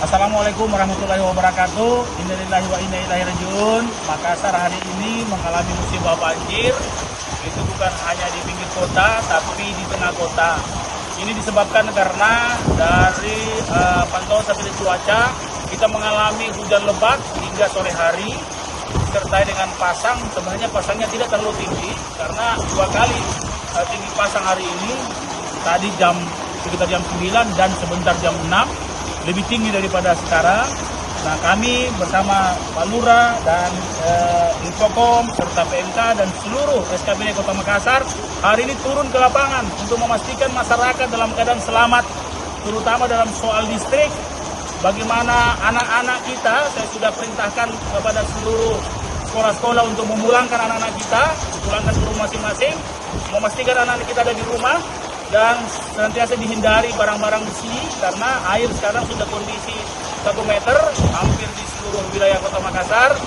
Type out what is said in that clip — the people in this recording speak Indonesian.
Assalamualaikum warahmatullahi wabarakatuh. Innalillahi wa inna ilaihi rajiun. Makassar hari ini mengalami musibah banjir. Itu bukan hanya di pinggir kota, tapi di tengah kota. Ini disebabkan karena dari pantauan satelit cuaca, kita mengalami hujan lebat hingga sore hari, disertai dengan pasang. Sebenarnya pasangnya tidak terlalu tinggi, karena 2 kali tinggi pasang hari ini. Tadi sekitar jam 9 dan sebentar jam 6. Lebih tinggi daripada sekarang. Nah, kami bersama Pak Lurah dan Infokom serta PMK dan seluruh SKPD Kota Makassar hari ini turun ke lapangan untuk memastikan masyarakat dalam keadaan selamat, terutama dalam soal listrik. Bagaimana anak-anak kita, saya sudah perintahkan kepada seluruh sekolah-sekolah untuk memulangkan anak-anak kita, pulangkan ke rumah masing-masing, memastikan anak-anak kita ada di rumah, dan senantiasa dihindari barang-barang besi karena air sekarang sudah kondisi 1 meter hampir di seluruh wilayah Kota Makassar.